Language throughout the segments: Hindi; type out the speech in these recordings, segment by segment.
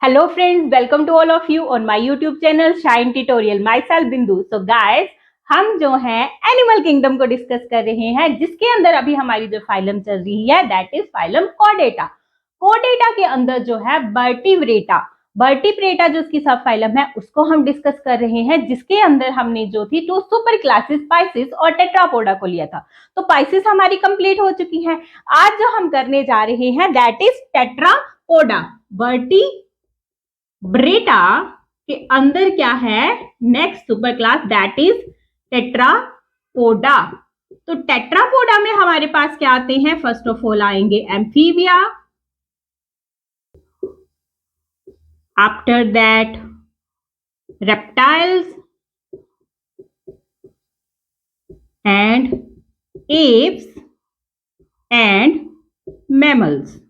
Hello friends, welcome to all of you on my YouTube channel Shine Tutorial. Myself Bindu. So guys, हम जो है एनिमल किंगडम को डिस्कस कर रहे हैं, जिसके अंदर अभी हमारी जो फाइलम चल रही है that is phylum Chordata. Chordata के अंदर जो है वर्टिब्रेटा जो उसकी सब फाइलम है उसको हम डिस्कस कर रहे हैं, जिसके अंदर हमने जो थी टू सुपर क्लासेस पाइसिस और टेट्रापोडा को लिया था। तो पाइसिस हमारी कंप्लीट हो चुकी है। आज जो हम करने जा रहे हैं दैट इज टेट्रापोडा। ब्रेटा के अंदर क्या है next super class that is Tetrapoda. तो टेट्रापोडा में हमारे पास क्या आते हैं, फर्स्ट ऑफ ऑल आएंगे amphibia, after that reptiles and apps and mammals.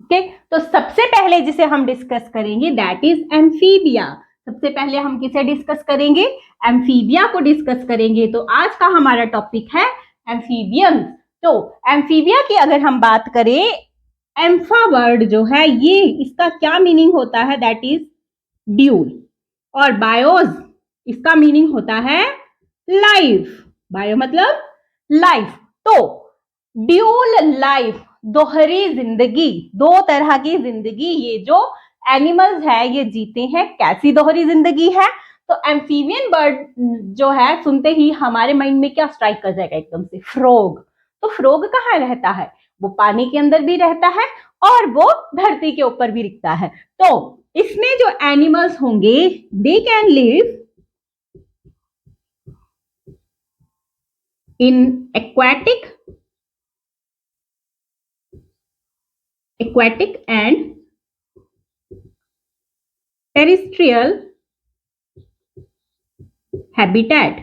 Okay, तो सबसे पहले जिसे हम डिस्कस करेंगे दैट इज एम्फीबिया। सबसे पहले हम किसे डिस्कस करेंगे, एम्फीबिया को डिस्कस करेंगे। तो आज का हमारा टॉपिक है एम्फीबियंस। तो एम्फीबिया की अगर हम बात करें, एम्फा वर्ड जो है ये इसका क्या मीनिंग होता है दैट इज ड्यूल, और बायोज इसका मीनिंग होता है लाइफ। बायो मतलब लाइफ। तो ड्यूल लाइफ, दोहरी जिंदगी, दो तरह की जिंदगी ये जो एनिमल्स है ये जीते हैं। कैसी दोहरी जिंदगी है, तो एम्फीबियन बर्ड जो है सुनते ही हमारे माइंड में क्या स्ट्राइक कर जाएगा, एकदम से फ्रॉग। तो फ्रॉग कहाँ रहता है, वो पानी के अंदर भी रहता है और वो धरती के ऊपर भी दिखता है। तो इसमें जो एनिमल्स होंगे they can live in aquatic and terrestrial habitat।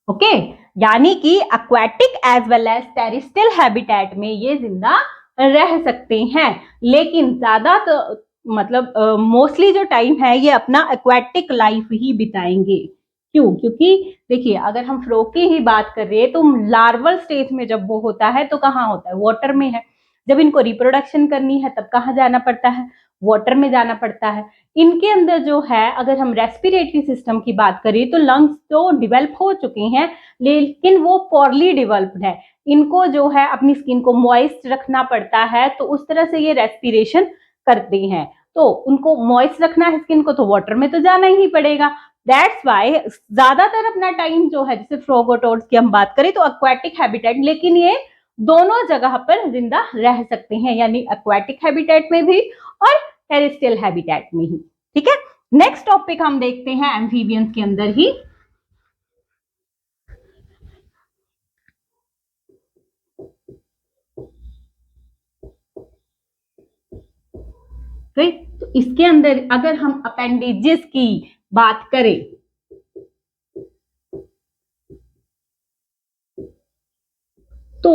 Okay, यानी कि aquatic as well as terrestrial habitat में ये जिंदा रह सकते हैं, लेकिन ज्यादा तो मतलब मोस्टली जो टाइम है ये अपना एक्वाटिक लाइफ ही बिताएंगे। क्यों, क्योंकि देखिए अगर हम फ्रॉग की ही बात कर रहे हैं तो लार्वल स्टेज में जब वो होता है तो कहाँ होता है, वाटर में है। जब इनको रिप्रोडक्शन करनी है तब कहाँ जाना पड़ता है, वाटर में जाना पड़ता है। इनके अंदर जो है अगर हम रेस्पिरेटरी सिस्टम की बात करें तो लंग्स तो डेवलप हो चुके हैं, लेकिन वो पॉरली डेवलप्ड है। इनको जो है अपनी स्किन को मॉइस्ट रखना पड़ता है, तो उस तरह से ये रेस्पिरेशन करते हैं। तो उनको मॉइस्ट रखना है स्किन को, तो वाटर में तो जाना ही पड़ेगा। दैट्स वाई ज्यादातर अपना टाइम जो है, जैसे फ्रॉग और टोड्स की हम बात करें तो एक्वाटिक हैबिटेट, लेकिन ये दोनों जगह पर जिंदा रह सकते हैं, यानी एक्वाटिक हैबिटेट में भी और टेरेस्ट्रियल हैबिटेट में ही। ठीक है, नेक्स्ट टॉपिक हम देखते हैं एम्फीबियंस के अंदर ही। तो इसके अंदर अगर हम अपेंडेजेस की बात करें तो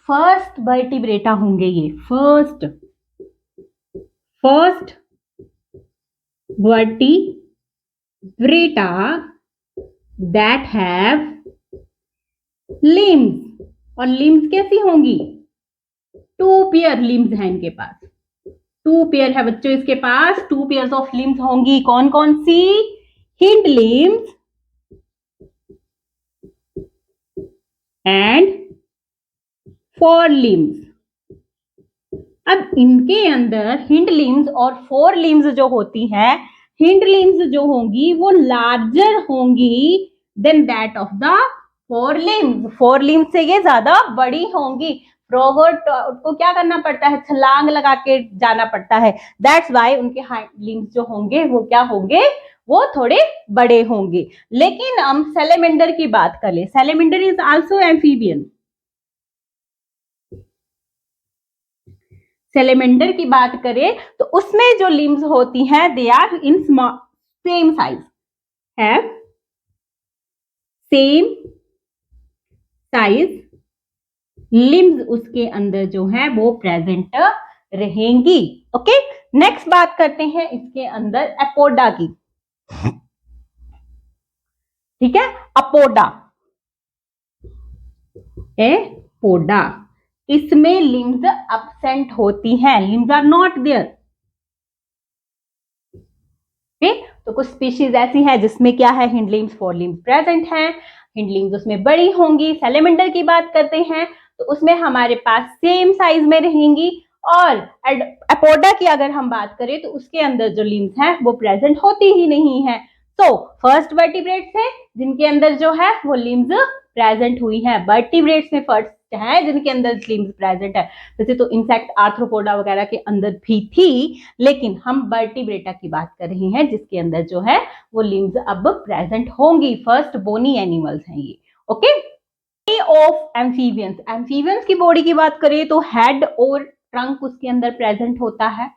फर्स्ट वर्टिब्रेटा होंगे ये, first vertebrata that have limbs. और लिम्स कैसी होंगी, टू पेयर लिम्स हैं इनके पास, टू पेयर है बच्चों इसके पास, टू पेयर्स ऑफ लिम्स होंगी। कौन कौन सी, hind limbs and fore limbs. अब इनके अंदर हिंड लिम्स और फोर लिम्स जो होती हैं, हिंड लिम्स जो होंगी वो लार्जर होंगी than that of the four limbs. Four limbs से ये ज्यादा बड़ी होंगी। फ्रॉग को क्या करना पड़ता है, छलांग लगा के जाना पड़ता है। दैट्स वाई उनके हाइंड लिम्स जो होंगे वो क्या होंगे, वो थोड़े बड़े होंगे। लेकिन हम सैलेमेंडर की बात कर ले, salamander is also amphibian. Salamander की बात करें तो उसमें जो लिम्स होती हैं they are in same size, have same size limbs उसके अंदर जो है वो प्रेजेंट रहेंगी। ओके, नेक्स्ट बात करते हैं इसके अंदर एपोडा की। ठीक है, अपोडा, एपोडा इसमें लिम्स absent होती हैं, लिम्स आर नॉट देयर। तो कुछ स्पीशीज ऐसी हैं जिसमें क्या है, hind limbs, four limbs present हैं। हिंड लिम्स उसमें बड़ी होंगी। सैलेमेंडर की बात करते हैं तो उसमें हमारे पास सेम साइज में रहेंगी। और एपोडा की अगर हम बात करें तो उसके अंदर जो लिम्स हैं वो प्रेजेंट होती ही नहीं है। तो फर्स्ट वर्टिब्रेट्स हैं जिनके अंदर जो है वो लिम्स प्रेजेंट हुई है। वर्टिब्रेट्स में फर्स्ट है जिनके अंदर लिम्स प्रेजेंट है। वैसे तो इंसेक्ट आर्थ्रोपोडा वगैरह के अंदर भी थी, लेकिन हम वर्टिब्रेटा की बात कर रहे हैं जिसके अंदर जो है वो लिम्स अब प्रेजेंट होंगी। फर्स्ट बोनी एनिमल्स हैं ये। ओके, ऑफ एम्फीबियंस, एम्फीबियंस की बॉडी की बात करें तो हेड और ट्रंक उसके अंदर प्रेजेंट होता है।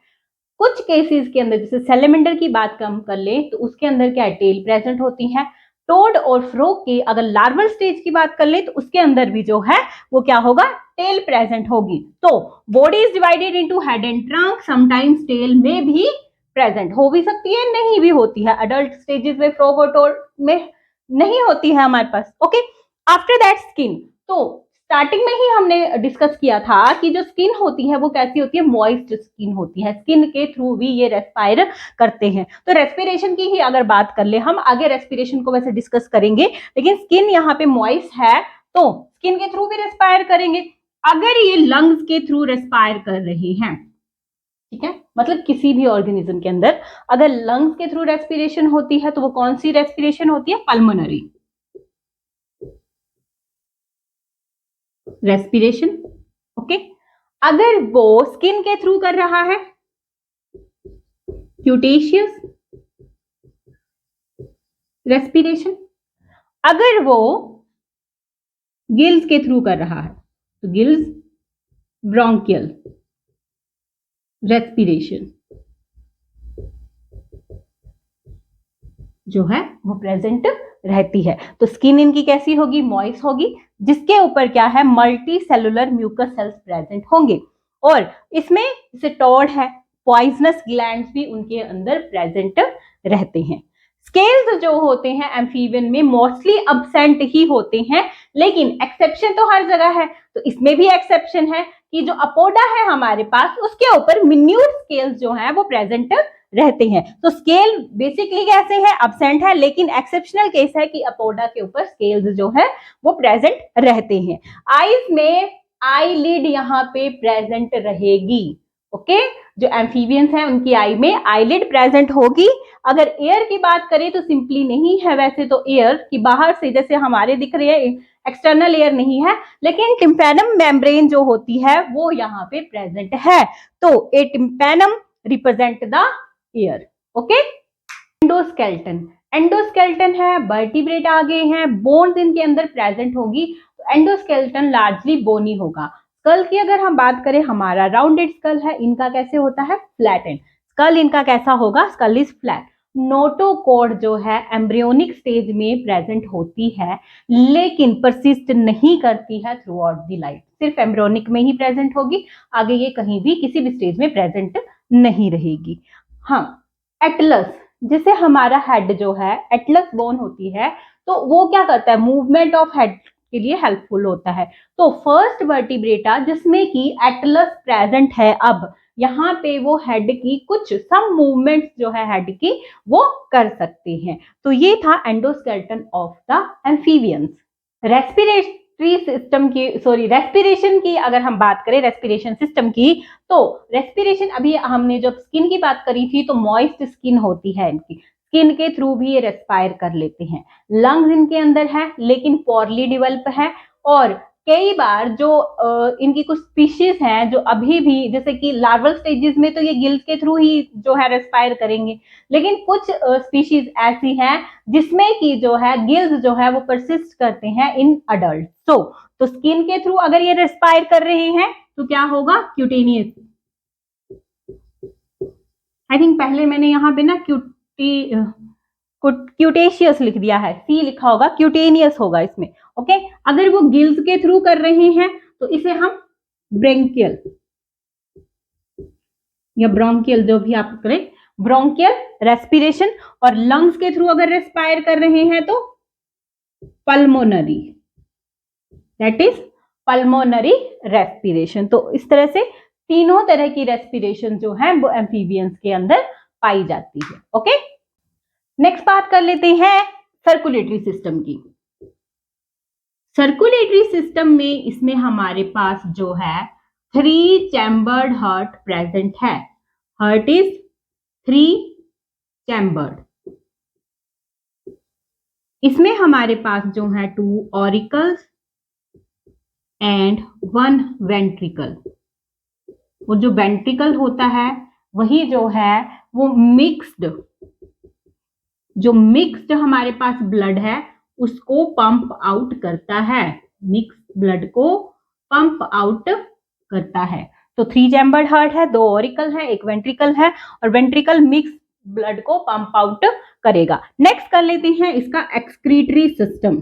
कुछ केसेस के अंदर जैसे सैलेमेंडर की बात हम कर ले तो उसके अंदर क्या है, टेल प्रेजेंट होती है। टोड और फ्रॉग की अगर लार्वल स्टेज की बात कर ले तो उसके अंदर भी जो है वो क्या होगा, टेल प्रेजेंट होगी। तो body is divided into head and trunk, sometimes tail में भी प्रेजेंट हो भी सकती है, नहीं भी होती है। अडल्ट स्टेजेस में फ्रॉग और टोड में नहीं होती है हमारे पास। ओके, आफ्टर दैट स्किन, तो स्टार्टिंग में ही हमने डिस्कस किया था कि जो स्किन होती है वो कैसी होती है, मॉइस्ट स्किन होती है। स्किन के थ्रू भी ये रेस्पायर करते हैं। तो रेस्पिरेशन की ही अगर बात कर ले, हम आगे रेस्पिरेशन को वैसे डिस्कस करेंगे, लेकिन स्किन यहाँ पे मॉइस्ट है तो स्किन के थ्रू भी रेस्पायर करेंगे। अगर ये लंग्स के थ्रू रेस्पायर कर रहे हैं, ठीक है, मतलब किसी भी ऑर्गेनिज्म के अंदर अगर लंग्स के थ्रू रेस्पिरेशन होती है तो वो कौन सी रेस्पिरेशन होती है, पल्मोनरी रेस्पिरेशन। ओके, अगर वो स्किन के थ्रू कर रहा है, क्यूटेशियस रेस्पिरेशन। अगर वो गिल्स के थ्रू कर रहा है तो गिल्स ब्रोंकियल रेस्पिरेशन जो है वो प्रेजेंट रहती है। तो स्किन इनकी कैसी होगी, मॉइस्ट होगी, जिसके ऊपर क्या है, multicellular mucous cells present होंगे। और इसमें जैसे टॉड है, पॉइजनस ग्लैंड्स भी उनके अंदर प्रेजेंट रहते हैं। स्केल्स जो होते हैं एम्फीबियन में मोस्टली अब्सेंट ही होते हैं, लेकिन एक्सेप्शन तो हर जगह है। तो इसमें भी एक्सेप्शन है कि जो अपोडा है हमारे पास उसके ऊपर मिन्यूट स्केल्स जो है वो प्रेजेंट रहते हैं। तो स्केल बेसिकली कैसे है, अब्सेंट है, लेकिन एक्सेप्शनल केस है कि अपोडा के ऊपर स्केल्स जो है वो प्रेजेंट रहते हैं। आईज में आईलिड यहाँ पे प्रेजेंट रहेगी। ओके, जो एम्फीबियंस हैं उनकी आई में आईलिड प्रेजेंट होगी। अगर एयर की बात करें तो सिंपली नहीं है, वैसे तो एयर की बाहर से जैसे हमारे दिख रहे हैं एक्सटर्नल एयर नहीं है, लेकिन टिम्पैनम मेम्ब्रेन जो होती है वो यहाँ पे प्रेजेंट है। तो a tympanum represent the ear. Okay, endoskeleton, endoskeleton है, वर्टिब्रेट आ गए हैं, बोन्स इनके अंदर प्रेजेंट होगी। तो एंडोस्केल्टन लार्जली बोनी होगा। स्कल की अगर हम बात करें, हमारा राउंडेड स्कल है, इनका कैसे होता है, फ्लैटेंड। स्कल इनका कैसा होगा, स्कल इज फ्लैट। नोटोकॉर्ड जो है एम्ब्रियोनिक स्टेज में प्रेजेंट होती है, लेकिन परसिस्ट नहीं करती है थ्रू आउट द लाइफ, सिर्फ एम्ब्रियोनिक में ही प्रेजेंट होगी, आगे ये कहीं भी किसी भी स्टेज में प्रेजेंट नहीं रहेगी। हाँ, एटलस, जैसे हमारा हेड जो है एटलस बोन होती है, तो वो क्या करता है, मूवमेंट ऑफ हेड के लिए हेल्पफुल होता है। तो फर्स्ट वर्टिब्रेटा जिसमें कि एटलस प्रेजेंट है, अब यहाँ पे वो हेड की कुछ सम मूवमेंट्स जो है हेड की वो कर सकते हैं। तो ये था endoskeleton of the amphibians. Respiratory system की, सॉरी रेस्पिरेशन की अगर हम बात करें, रेस्पिरेशन सिस्टम की, तो रेस्पिरेशन अभी हमने जब स्किन की बात करी थी तो मॉइस्ट स्किन होती है इनकी, स्किन के थ्रू भी ये रेस्पायर कर लेते हैं। लंग्स इनके अंदर है लेकिन पोरली डेवलप है। और कई बार जो इनकी कुछ स्पीशीज हैं जो अभी भी, जैसे कि लार्वल स्टेजेस में तो ये गिल्स के थ्रू ही जो है रेस्पायर करेंगे, लेकिन कुछ स्पीशीज ऐसी हैं जिसमें कि जो है गिल्स जो है वो परसिस्ट करते हैं इन अडल्ट। तो स्किन के थ्रू अगर ये रेस्पायर कर रहे हैं तो क्या होगा, क्यूटेनियस। आई थिंक पहले मैंने यहाँ पे ना क्यूटेशियस लिख दिया है, सी लिखा होगा, क्यूटेनियस होगा इसमें। ओके, अगर वो गिल्स के थ्रू कर रहे हैं तो इसे हम ब्रेंकियल या ब्रोंकियल जो भी आप करें, ब्रोंकियल रेस्पिरेशन। और लंग्स के थ्रू अगर रेस्पायर कर रहे हैं तो pulmonary, that is pulmonary respiration. तो इस तरह से तीनों तरह की रेस्पिरेशन जो है वो एम्फीबियंस के अंदर पाई जाती है। ओके, नेक्स्ट बात कर लेते हैं सर्कुलेटरी सिस्टम की। सर्कुलेटरी सिस्टम में इसमें हमारे पास जो है 3 चैम्बर्ड हार्ट प्रेजेंट है। Heart is 3 chambered. इसमें हमारे पास जो है 2 ऑरिकल्स एंड 1 वेंट्रिकल। वो जो वेंट्रिकल होता है वही जो है वो मिक्स्ड हमारे पास ब्लड है उसको पंप आउट करता है। मिक्स ब्लड को पंप आउट करता है। तो 3 चैम्बर्ड हार्ट है, 2 ऑरिकल है, 1 वेंट्रिकल है और वेंट्रिकल मिक्स ब्लड को पंप आउट करेगा। नेक्स्ट कर लेते हैं इसका एक्सक्रीटरी सिस्टम।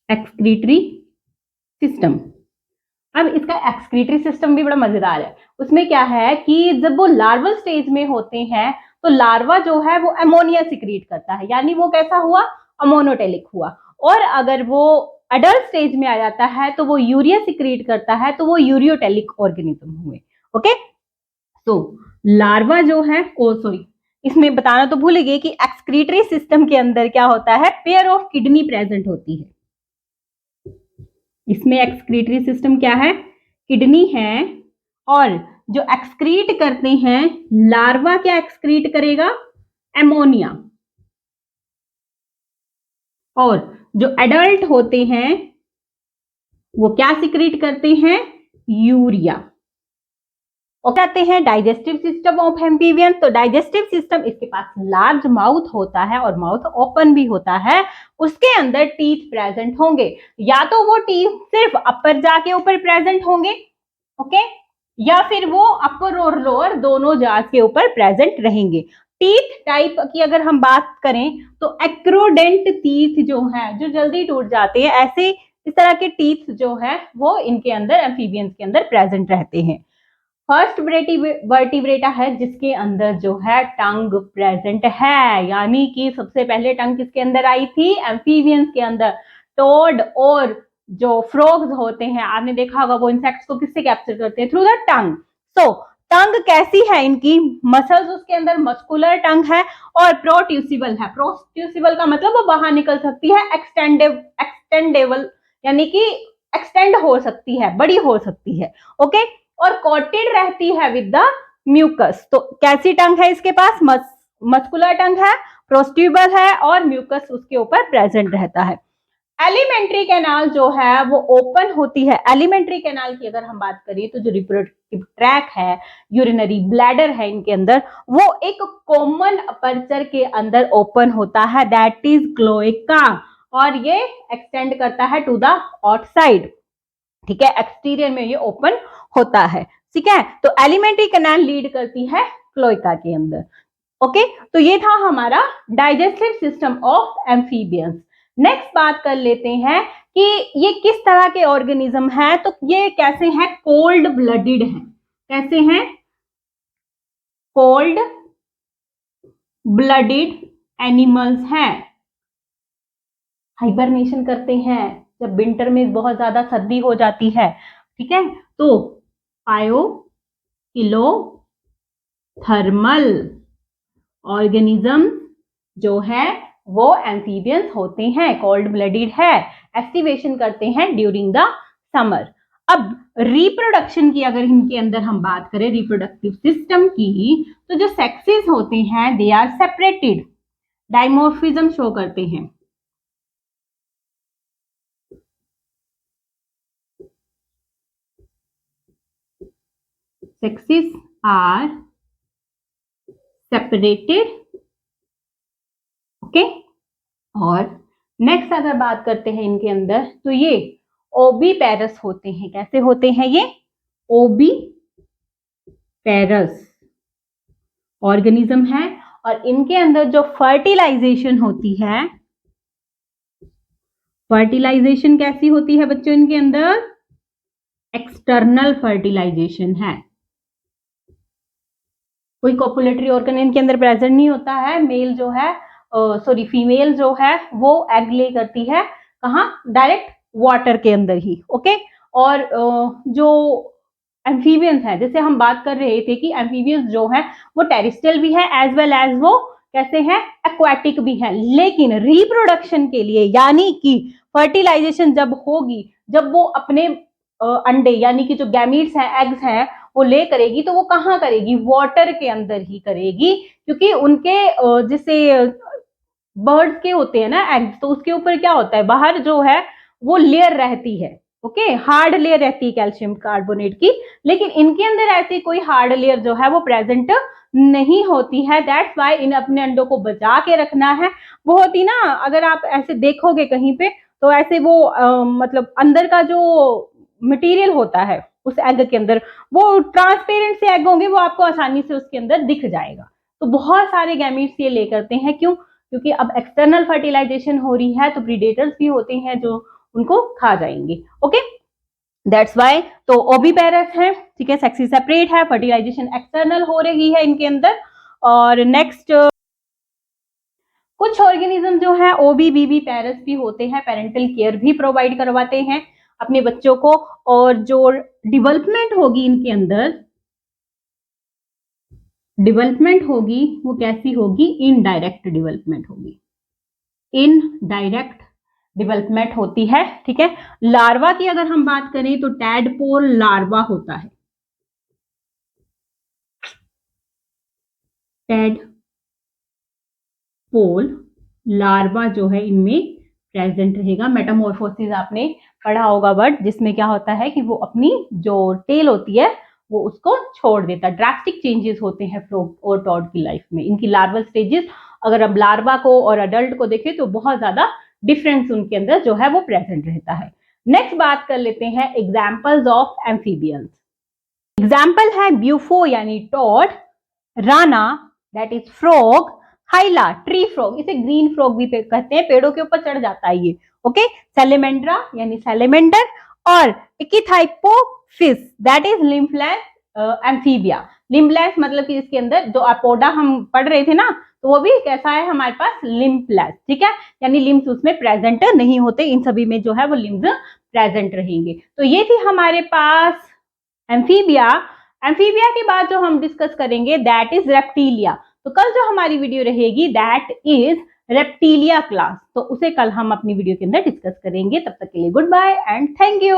एक्सक्रीटरी सिस्टम, अब इसका एक्सक्रीटरी सिस्टम भी बड़ा मजेदार है। उसमें क्या है कि जब वो लार्वल स्टेज में होते हैं तो लार्वा जो है वो अमोनिया सिक्रीट करता है, यानी वो कैसा हुआ, अमोनोटेलिक हुआ। और अगर वो अडल्ट स्टेज में आ जाता है तो वो यूरिया सिक्रीट करता है, तो वो यूरियोटेलिक ऑर्गेनिज्म हुए। ओके, तो लार्वा जो है इसमें बताना तो भूल गए कि एक्सक्रीटरी सिस्टम के अंदर क्या होता है, पेयर ऑफ किडनी प्रेजेंट होती है। इसमें एक्सक्रीटरी सिस्टम क्या है, किडनी है, और जो एक्सक्रीट करते हैं लार्वा क्या एक्सक्रीट करेगा, एमोनिया। और जो एडल्ट होते हैं वो क्या सिक्रीट करते हैं, यूरिया। और आते हैं डाइजेस्टिव सिस्टम ऑफ एम्फीबियन। तो डाइजेस्टिव सिस्टम, इसके पास लार्ज माउथ होता है और माउथ ओपन भी होता है। उसके अंदर टीथ प्रेजेंट होंगे, या तो वो टीथ सिर्फ अपर जाके ऊपर प्रेजेंट होंगे, ओके, या फिर वो अपर और लोअर दोनों जाज के ऊपर प्रेजेंट रहेंगे। टीथ टाइप की अगर हम बात करें तो एक्रोडेंट टीथ जो है जो जल्दी टूट जाते हैं, ऐसे इस तरह के टीथ जो है वो इनके अंदर एम्फीबियंस के अंदर प्रेजेंट रहते हैं। फर्स्ट वर्टिब्रेटा है जिसके अंदर जो है टंग प्रेजेंट है, यानी कि सबसे पहले टंग किसके अंदर आई थी, एम्फीबियंस के अंदर। टोड और जो फ्रॉग्स होते हैं, आपने देखा होगा वो इंसेक्ट्स को किससे कैप्चर करते हैं, थ्रू द टंग। सो टंग कैसी है, इनकी मसल्स उसके अंदर मस्कुलर टंग है और प्रोट्यूसिबल है। प्रोट्यूसिबल का मतलब वो बाहर निकल सकती है, एक्सटेंडेबल यानी कि एक्सटेंड हो सकती है, बड़ी हो सकती है। ओके, और कोटेड रहती है विद द म्यूकस। तो कैसी टंग है इसके पास, मस्कुलर टंग है, प्रोस्ट्यूबल है और म्यूकस उसके ऊपर प्रेजेंट रहता है। एलिमेंट्री कैनाल जो है वो ओपन होती है। एलिमेंट्री कैनाल की अगर हम बात करें तो जो रिप्रोडक्टिव ट्रैक है, यूरिनरी ब्लैडर है इनके अंदर, वो एक कॉमन अपर्चर के अंदर ओपन होता है, दैट इज क्लोएका, और ये एक्सटेंड करता है टू द आउटसाइड। ठीक है, एक्सटीरियर में ये ओपन होता है। ठीक है, तो एलिमेंट्री कैनाल लीड करती है क्लोएका के अंदर। ओके, तो ये था हमारा digestive system of amphibians. Next बात कर लेते हैं कि ये किस तरह के ऑर्गेनिज्म है। तो ये कैसे हैं, कोल्ड ब्लडेड हैं। कैसे हैं, कोल्ड ब्लडेड एनिमल्स हैं। हाइबरनेशन करते हैं जब विंटर में बहुत ज्यादा सर्दी हो जाती है। ठीक है, तो पायोकिलोथर्मल ऑर्गेनिज्म जो है वो एम्फीबियंस होते हैं, कोल्ड ब्लडेड है, एक्टिवेशन करते हैं ड्यूरिंग द समर। अब रिप्रोडक्शन की अगर इनके अंदर हम बात करें, रिप्रोडक्टिव सिस्टम की, तो जो सेक्सेस होते हैं they are separated, dimorphism show करते हैं। Sexes are separated, okay. और नेक्स्ट अगर बात करते हैं इनके अंदर, तो ये ओबीपेरस होते हैं। कैसे होते हैं ये, ओबीपेरस ऑर्गेनिज्म है, और इनके अंदर जो फर्टिलाइजेशन होती है, फर्टिलाइजेशन कैसी होती है बच्चों, इनके अंदर एक्सटर्नल फर्टिलाइजेशन है। कोई कॉपुलेटरी ऑर्गन इनके अंदर प्रेजेंट नहीं होता है। मेल जो है फीमेल जो है वो एग ले करती है कहाँ, डायरेक्ट वाटर के अंदर ही। ओके, और जो एम्फीबियंस है, जैसे हम बात कर रहे थे कि एम्फीबियंस जो है वो टेरेस्ट्रियल भी है एज वेल एज वो कैसे हैं, एक्वाटिक भी है। लेकिन रिप्रोडक्शन के लिए यानी कि फर्टिलाइजेशन जब होगी, जब वो अपने अंडे यानी कि जो गैमीट्स हैं, एग्स हैं, वो ले करेगी, तो वो कहाँ करेगी, वाटर के अंदर ही करेगी, क्योंकि उनके जैसे बर्ड्स के होते हैं ना एग्स, तो उसके ऊपर क्या होता है, बाहर जो है वो लेयर रहती है। ओके, हार्ड लेयर रहती है कैल्शियम कार्बोनेट की, लेकिन इनके अंदर ऐसी कोई हार्ड लेयर जो है वो प्रेजेंट नहीं होती है। दैट्स वाई इन अपने अंडों को बचा के रखना है। बहुत ही ना, अगर आप ऐसे देखोगे कहीं पे, तो ऐसे वो मतलब अंदर का जो मटेरियल होता है उस एग के अंदर, वो ट्रांसपेरेंट से एग होंगे, वो आपको आसानी से उसके अंदर दिख जाएगा। तो बहुत सारे गैमीट्स ये ले करते हैं, क्यों, क्योंकि अब एक्सटर्नल फर्टिलाइजेशन हो रही है, तो प्रीडेटर्स भी होते हैं जो उनको खा जाएंगे। ओके, दैट्स वाई तो ओविपेरस है, ठीक है, सेक्सी सेपरेट है, फर्टिलाइजेशन एक्सटर्नल हो रही है इनके अंदर। और नेक्स्ट कुछ ऑर्गेनिज्म जो है ओबीबीबी पेरस भी होते हैं, पेरेंटल केयर भी प्रोवाइड करवाते हैं अपने बच्चों को। और जो डेवलपमेंट होगी इनके अंदर, डेवलपमेंट होगी वो कैसी होगी, इनडायरेक्ट डेवलपमेंट होगी, इनडायरेक्ट डेवलपमेंट होती है। ठीक है, लार्वा की अगर हम बात करें तो टैडपोल लार्वा होता है, टैडपोल लार्वा जो है इनमें प्रेजेंट रहेगा। मेटामॉर्फोसिस आपने पढ़ा होगा वर्ड, जिसमें क्या होता है कि वो अपनी जो टेल होती है वो उसको छोड़ देता है। ड्रास्टिक चेंजेस होते हैं फ्रॉग और टॉड की लाइफ में, इनकी लार्वल स्टेजेस। अगर अब लार्वा को और अडल्ट को देखें तो बहुत ज्यादा डिफरेंस उनके अंदर जो है वो प्रेजेंट रहता है। नेक्स्ट बात कर लेते हैं एग्जाम्पल्स ऑफ एम्फीबियंस। एग्जाम्पल है ब्यूफो यानी toad, Rana that is frog, Hyla tree frog, इसे ग्रीन फ्रॉग भी कहते हैं, पेड़ों के ऊपर चढ़ जाता है ये। ओके, सेलेमेंड्रा यानी सेलेमेंडर, और इकिथाइपोफिस दैट इज लिम्फलैंस एम्फीबिया। लिम्फलैंस मतलब कि इसके अंदर जो अपोडा हम पढ़ रहे थे ना, तो वो भी कैसा है हमारे पास, लिम्फलैंस। ठीक है, यानी लिम्स उसमें प्रेजेंट नहीं होते, इन सभी में जो है वो लिम्स प्रेजेंट रहेंगे। तो ये थी हमारे पास एम्फीबिया। एम्फीबिया के बाद जो हम डिस्कस करेंगे दैट इज रेप्टीलिया। तो कल जो हमारी वीडियो रहेगी दैट इज रेप्टीलिया क्लास, तो उसे कल हम अपनी वीडियो के अंदर डिस्कस करेंगे। तब तक के लिए goodbye and thank you.